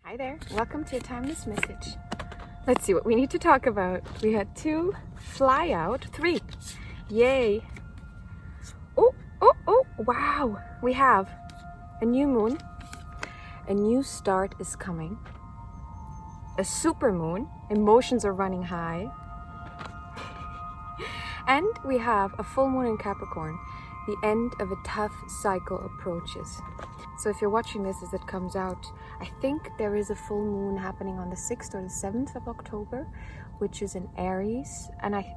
Hi there, welcome to a timeless message. Let's see what we need to talk about. We had 2 fly out, 3. Yay. Oh, wow. We have a new moon. A new start is coming. A super moon. Emotions are running high. And we have a full moon in Capricorn. The end of a tough cycle approaches. So if you're watching this as it comes out, I think there is a full moon happening on the 6th or the 7th of October, which is in Aries. And I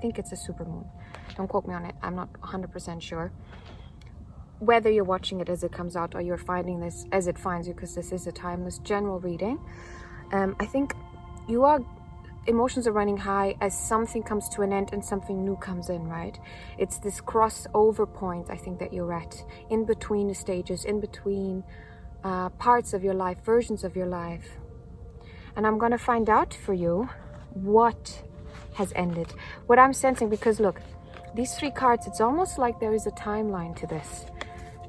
think it's a super moon. Don't quote me on it. I'm not 100% sure. Whether you're watching it as it comes out or you're finding this as it finds you, because this is a timeless general reading, I think emotions are running high as something comes to an end and something new comes in, right? It's this crossover point, I think, that you're at, in between the stages, in between parts of your life, versions of your life. And I'm gonna find out for you what has ended, what I'm sensing, because look, these 3 cards, it's almost like there is a timeline to this.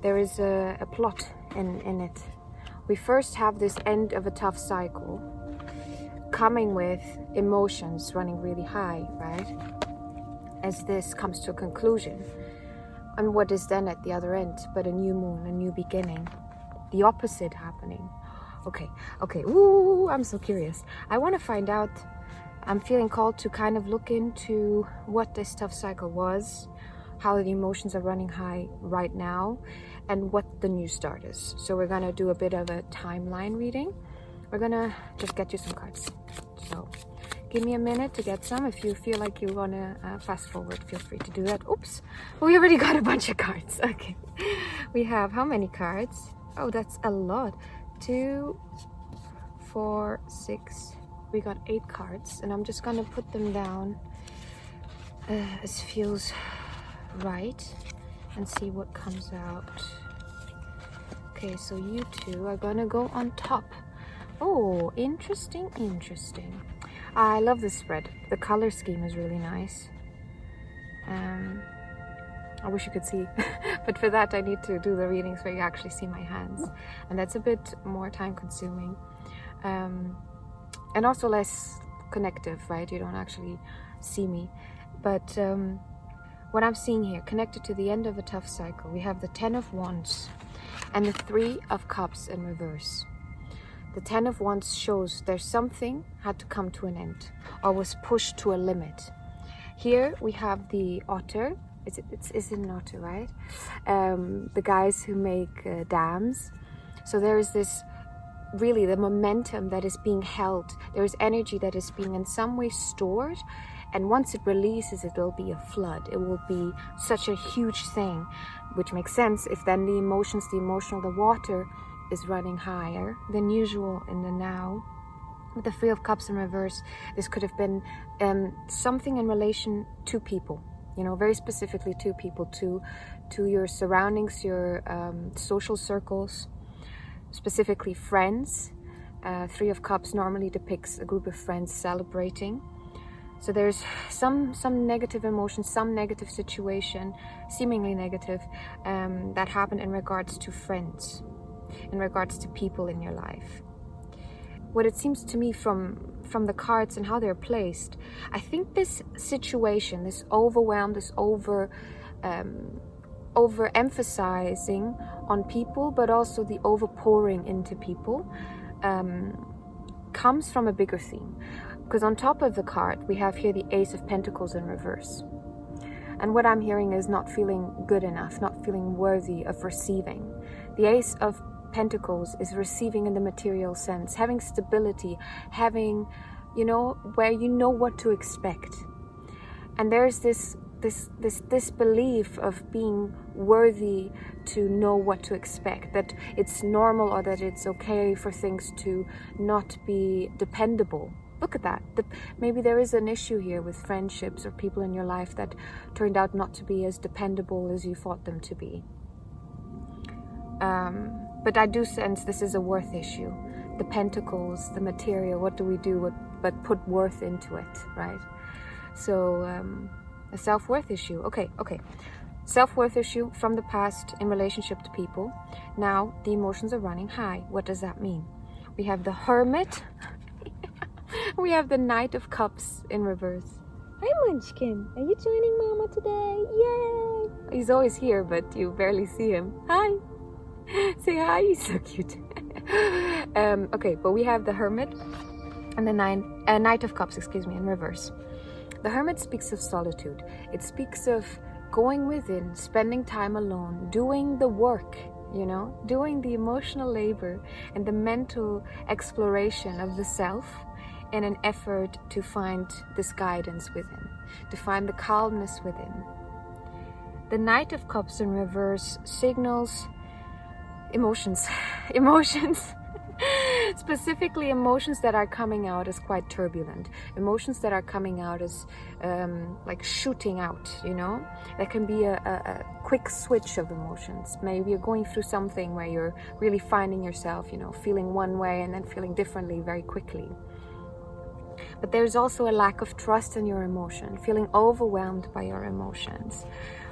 There is a plot in it. We first have this end of a tough cycle, coming with emotions running really high, right? As this comes to a conclusion. And what is then at the other end but a new moon, a new beginning, the opposite happening. Okay, ooh, I'm so curious. I want to find out. I'm feeling called to kind of look into what this tough cycle was, how the emotions are running high right now, and what the new start is. So we're gonna do a bit of a timeline reading. We're gonna just get you some cards. So give me a minute to get some. If you feel like you wanna fast forward, feel free to do that. Oops, we already got a bunch of cards. Okay, we have how many cards? Oh, that's a lot. 2, 4, 6. We got 8 cards, and I'm just gonna put them down as feels right and see what comes out. Okay, so you 2 are gonna go on top. Oh, interesting. I love this spread. The color scheme is really nice. I wish you could see, but for that I need to do the readings where you actually see my hands, and that's a bit more time consuming, and also less connective, right? You don't actually see me, but what I'm seeing here, connected to the end of a tough cycle, we have the 10 of Wands and the 3 of Cups in reverse. The 10 of Wands shows there's something had to come to an end or was pushed to a limit. Here we have the otter. It's an otter, right? The guys who make dams. So there is this, really, the momentum that is being held. There is energy that is being in some way stored. And once it releases, it will be a flood. It will be such a huge thing, which makes sense if then the emotions, the water is running higher than usual in the now. With the 3 of Cups in reverse, this could have been something in relation to people, you know, very specifically to people, to your surroundings, your social circles, specifically friends. 3 of Cups normally depicts a group of friends celebrating. So there's some negative emotion, some negative situation, seemingly negative, that happened in regards to friends, in regards to people in your life. What it seems to me from the cards and how they're placed, I think this situation, this overwhelm, this overemphasizing on people, but also the overpouring into people, comes from a bigger theme. Because on top of the card, we have here the Ace of Pentacles in reverse. And what I'm hearing is not feeling good enough, not feeling worthy of receiving. The Ace of Pentacles is receiving in the material sense, having stability, having, you know, where you know what to expect. And there's this disbelief of being worthy to know what to expect, that it's normal or that it's okay for things to not be dependable. Look at that. Maybe there is an issue here with friendships or people in your life that turned out not to be as dependable as you thought them to be. But I do sense this is a worth issue. The pentacles, the material, what do we do but put worth into it, right? So a self-worth issue. Okay. Self-worth issue from the past in relationship to people. Now the emotions are running high. What does that mean? We have the Hermit. We have the Knight of Cups in reverse. Hi Munchkin, are you joining Mama today? Yay! He's always here, but you barely see him. Hi! Say hi, he's so cute. Okay, but we have the Hermit and the Knight of Cups, in reverse. The Hermit speaks of solitude. It speaks of going within, spending time alone, doing the work, doing the emotional labor and the mental exploration of the self in an effort to find this guidance within, to find the calmness within. The Knight of Cups in reverse signals emotions. Specifically emotions that are coming out as quite turbulent, emotions that are coming out as like shooting out, That can be a quick switch of emotions. Maybe you're going through something where you're really finding yourself, feeling one way and then feeling differently very quickly. But there's also a lack of trust in your emotion, feeling overwhelmed by your emotions.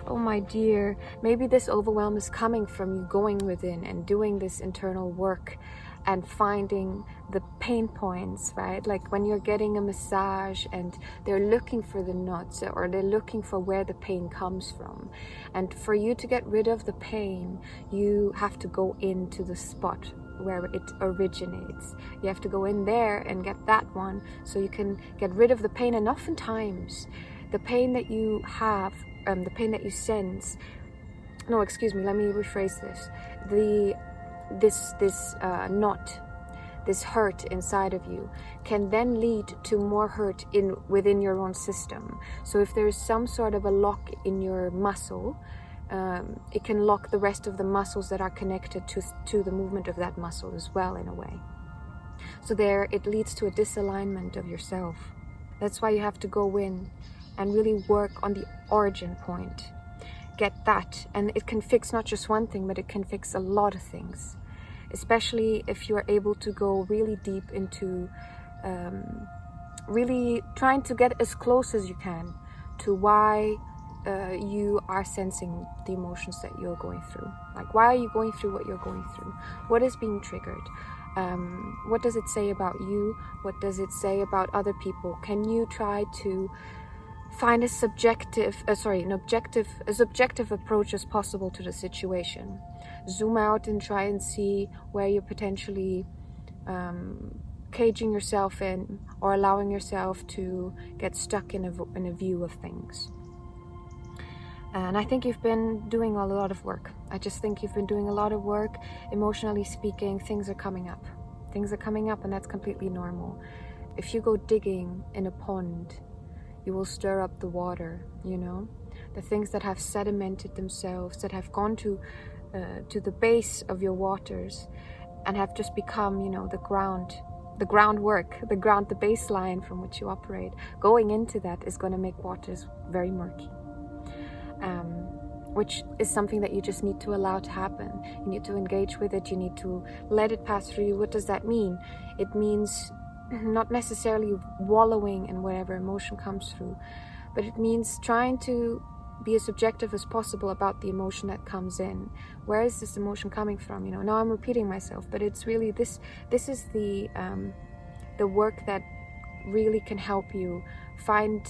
Oh my dear, maybe this overwhelm is coming from you going within and doing this internal work and finding the pain points, right? Like when you're getting a massage and they're looking for the knots, or they're looking for where the pain comes from. And for you to get rid of the pain, you have to go into the spot where it originates. You have to go in there and get that one so you can get rid of the pain. And oftentimes the pain that you have, the pain that you sense, no, excuse me, let me rephrase this. This knot, this hurt inside of you can then lead to more hurt within your own system. So if there's some sort of a lock in your muscle, it can lock the rest of the muscles that are connected to the movement of that muscle as well, in a way. So there it leads to a disalignment of yourself. That's why you have to go in and really work on the origin point. Get that, and it can fix not just one thing, but it can fix a lot of things, especially if you're able to go really deep into really trying to get as close as you can to why you are sensing the emotions that you're going through. Like, why are you going through what you're going through? What is being triggered? What does it say about you? What does it say about other people? Can you try to find as objective approach as possible to the situation? Zoom out and try and see where you're potentially caging yourself in, or allowing yourself to get stuck in a view of things. And I think you've been doing a lot of work. I just think you've been doing a lot of work. Emotionally speaking, things are coming up. Things are coming up, and that's completely normal. If you go digging in a pond, you will stir up the water, The things that have sedimented themselves, that have gone to the base of your waters and have just become, the groundwork, the baseline from which you operate. Going into that is going to make waters very murky. Which is something that you just need to allow to happen. You need to engage with it. You need to let it pass through you. What does that mean? It means not necessarily wallowing in whatever emotion comes through, but it means trying to be as subjective as possible about the emotion that comes in. Where is this emotion coming from? Now I'm repeating myself, but it's really this is the work that really can help you find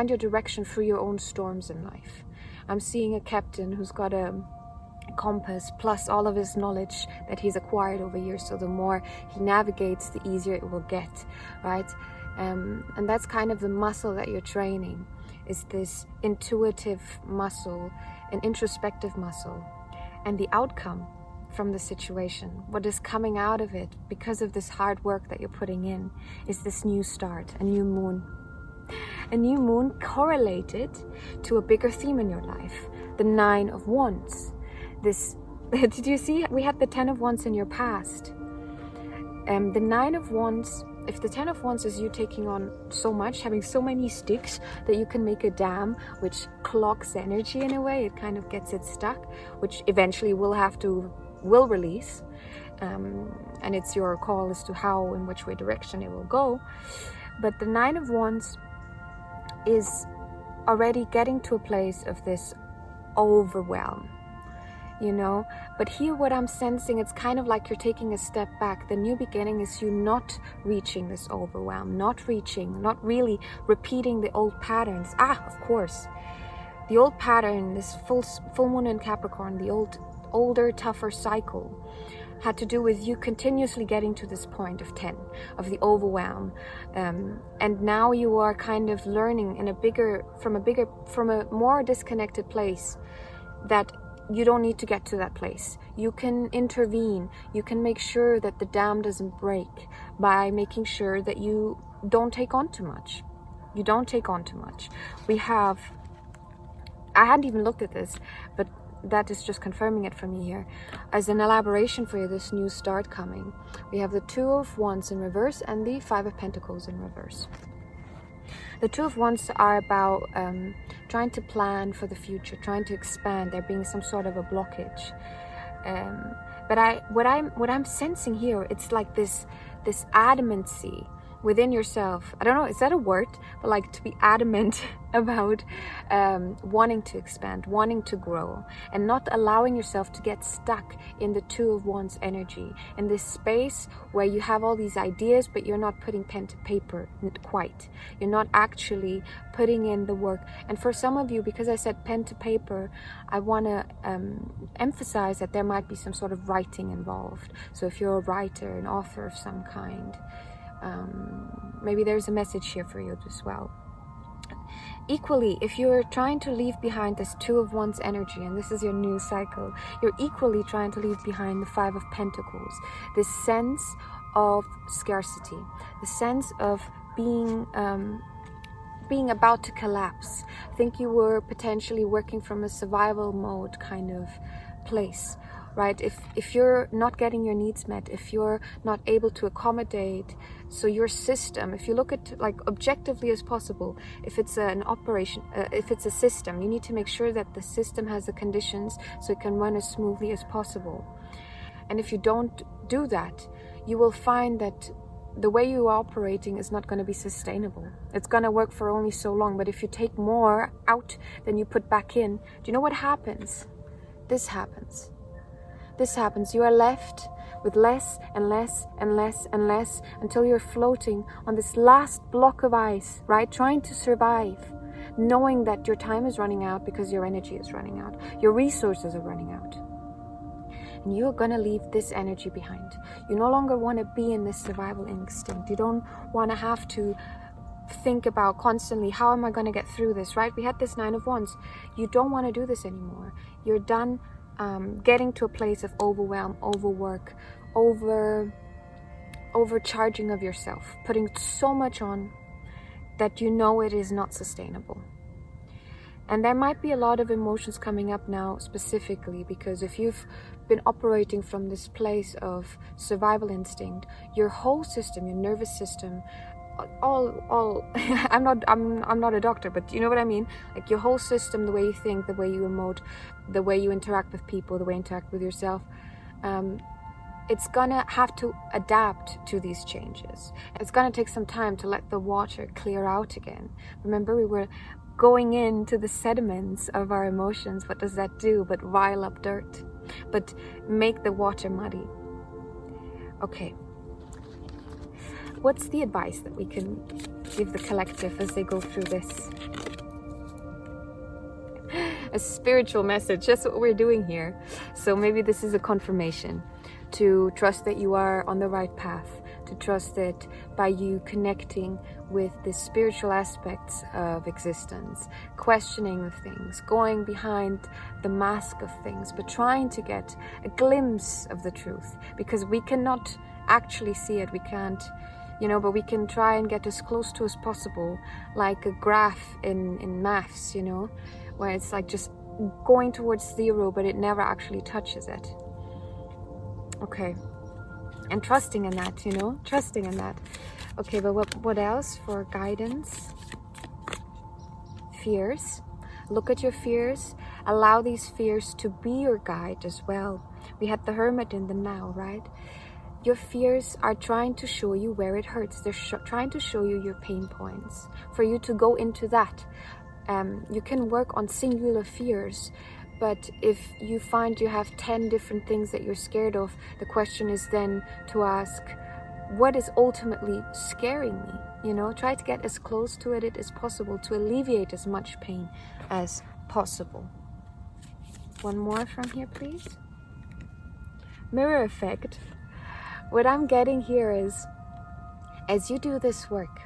your direction through your own storms in life. I'm seeing a captain who's got a compass plus all of his knowledge that he's acquired over years, so the more he navigates, the easier it will get, right? And that's kind of the muscle that you're training, is this intuitive muscle, an introspective muscle. And the outcome from the situation, what is coming out of it because of this hard work that you're putting in, is this new start, a new moon. A new moon correlated to a bigger theme in your life, the 9 of Wands. Did you see? We had the 10 of Wands in your past. The 9 of Wands, if the 10 of Wands is you taking on so much, having so many sticks that you can make a dam which clogs energy in a way, it kind of gets it stuck, which eventually will release. And it's your call as to how, in which way direction it will go. But the 9 of Wands is already getting to a place of this overwhelm. you know. But here what I'm sensing, it's kind of like you're taking a step back. The new beginning is you not reaching this overwhelm, not really repeating the old patterns. Of course, the old pattern, this full moon in Capricorn, the older, tougher cycle had to do with you continuously getting to this point of 10, of the overwhelm, and now you are kind of learning from a more disconnected place, that you don't need to get to that place. You can intervene. You can make sure that the dam doesn't break by making sure that you don't take on too much. You don't take on too much. I hadn't even looked at this, but that is just confirming it for me here. As an elaboration for you, this new start coming, we have the Two of Wands in reverse and the Five of Pentacles in reverse. The Two of Wands are about trying to plan for the future, trying to expand, there being some sort of a blockage. But what I'm sensing here, it's like this adamancy within yourself. I don't know, is that a word? But like to be adamant about wanting to expand, wanting to grow, and not allowing yourself to get stuck in the Two of Wands energy, in this space where you have all these ideas, but you're not putting pen to paper quite. You're not actually putting in the work. And for some of you, because I said pen to paper, I want to emphasize that there might be some sort of writing involved. So if you're a writer, an author of some kind, maybe there's a message here for you as well. Equally, if you're trying to leave behind this Two of Wands energy, and this is your new cycle, you're equally trying to leave behind the Five of Pentacles, this sense of scarcity, the sense of being about to collapse. I think you were potentially working from a survival mode kind of place, right? If you're not getting your needs met, if you're not able to accommodate, so your system, if you look at like objectively as possible, if it's an operation, if it's a system, you need to make sure that the system has the conditions so it can run as smoothly as possible. And if you don't do that, you will find that the way you are operating is not going to be sustainable. It's going to work for only so long, but if you take more out than you put back in, do you know what happens? This happens. You are left with less and less and less and less until you're floating on this last block of ice, right? Trying to survive, knowing that your time is running out because your energy is running out. Your resources are running out. And you're going to leave this energy behind. You no longer want to be in this survival instinct. You don't want to have to think about constantly, how am I going to get through this, right? We had this Nine of Wands. You don't want to do this anymore. You're done getting to a place of overwhelm, overwork, overcharging of yourself, putting so much on that you know it is not sustainable. And there might be a lot of emotions coming up now specifically, because if you've been operating from this place of survival instinct, your whole system, your nervous system, all I'm not a doctor, but you know what I mean, like your whole system, the way you think, the way you emote, the way you interact with people, the way you interact with yourself, it's gonna have to adapt to these changes. It's gonna take some time to let the water clear out again. Remember, we were going into the sediments of our emotions. What does that do but rile up dirt, but make the water muddy? Okay, what's the advice that we can give the collective as they go through this? A spiritual message, that's what we're doing here. So maybe this is a confirmation to trust that you are on the right path, to trust that by you connecting with the spiritual aspects of existence, questioning the things, going behind the mask of things, but trying to get a glimpse of the truth, because we cannot actually see it. We can't, but we can try and get as close to as possible, like a graph in maths, where it's like just going towards zero, but it never actually touches it. Okay, and trusting in that, trusting in that. Okay, but what else for guidance? Fears. Look at your fears. Allow these fears to be your guide as well. We had the Hermit in the now, right? Your fears are trying to show you where it hurts. They're trying to show you your pain points, for you to go into that. You can work on singular fears But if you find you have 10 different things that you're scared of, the question is then to ask, what is ultimately scaring me? You know, try to get as close to it as possible to alleviate as much pain as possible. One more from here, please. Mirror effect. What I'm getting here is, as you do this work,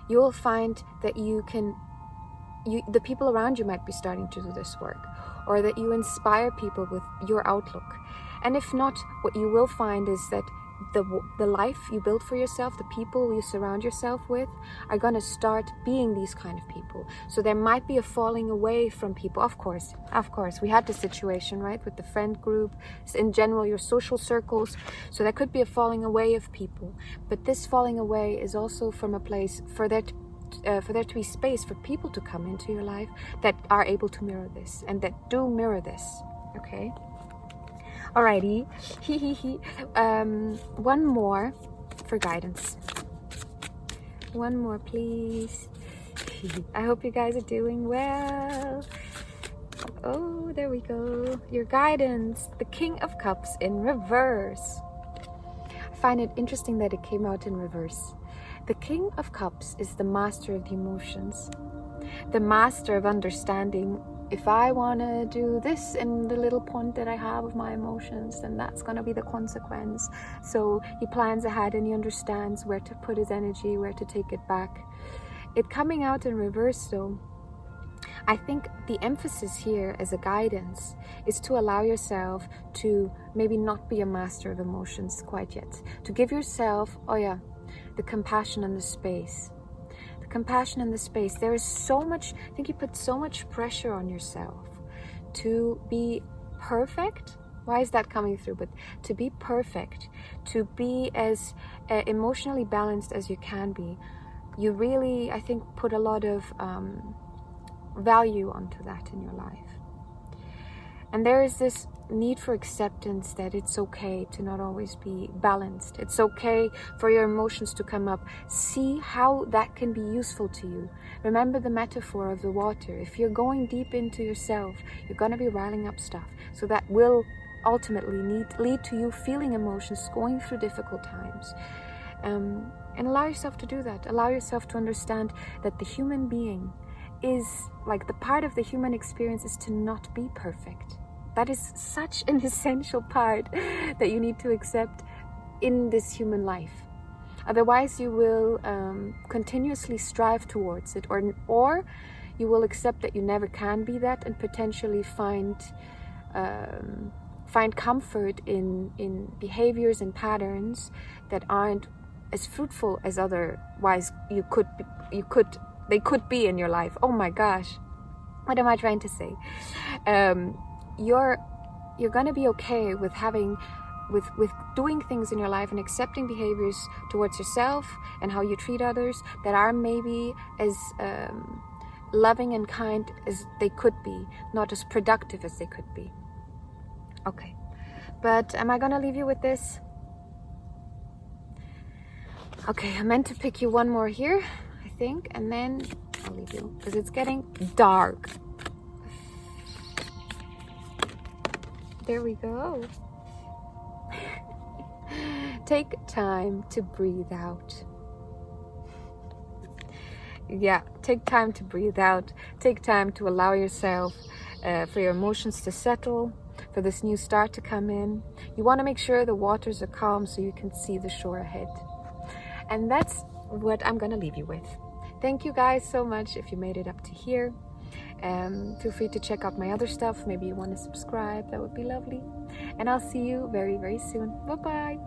you will find that the people around you might be starting to do this work, or that you inspire people with your outlook. And if not, what you will find is that the life you build for yourself, the people you surround yourself with, are going to start being these kind of people. So there might be a falling away from people. Of course, we had this situation, right, with the friend group, in general, your social circles. So there could be a falling away of people. But this falling away is also from a place for there to be space for people to come into your life that are able to mirror this and that do mirror this. Okay. Alrighty. One more for guidance. One more, please. I hope you guys are doing well. Oh, there we go. Your guidance, the King of Cups in reverse. I find it interesting that it came out in reverse. The King of Cups is the master of the emotions, the master of understanding. If I want to do this in the little point that I have of my emotions, then that's going to be the consequence. So he plans ahead and he understands where to put his energy, where to take it back. It coming out in reverse, though, I think the emphasis here as a guidance is to allow yourself to maybe not be a master of emotions quite yet. To give yourself, the compassion and the space. The compassion and the space. There is so much, I think you put so much pressure on yourself to be perfect. Why is that coming through? But to be perfect, to be as emotionally balanced as you can be, you really, I think, put a lot of value onto that in your life. And there is this need for acceptance that it's okay to not always be balanced. It's okay for your emotions to come up. See how that can be useful to you. Remember the metaphor of the water. If you're going deep into yourself, you're going to be riling up stuff. So that will ultimately lead to you feeling emotions, going through difficult times. And allow yourself to do that. Allow yourself to understand that the human being is, like, the part of the human experience is to not be perfect. That is such an essential part that you need to accept in this human life. Otherwise, you will continuously strive towards it, or you will accept that you never can be that, and potentially find comfort in behaviors and patterns that aren't as fruitful as otherwise they could be in your life. Oh my gosh, what am I trying to say? You're going to be okay with with doing things in your life and accepting behaviors towards yourself and how you treat others that are maybe as loving and kind as they could be, not as productive as they could be. Okay, but am I going to leave you with this? Okay, I meant to pick you one more here, I think, and then I'll leave you because it's getting dark. There we go. Take time to breathe out. Yeah, take time to breathe out. Take time to allow yourself for your emotions to settle, for this new start to come in. You want to make sure the waters are calm so you can see the shore ahead. And that's what I'm going to leave you with. Thank you guys so much if you made it up to here. Feel free to check out my other stuff. Maybe you want to subscribe. That would be lovely. And I'll see you very, very soon. Bye-bye.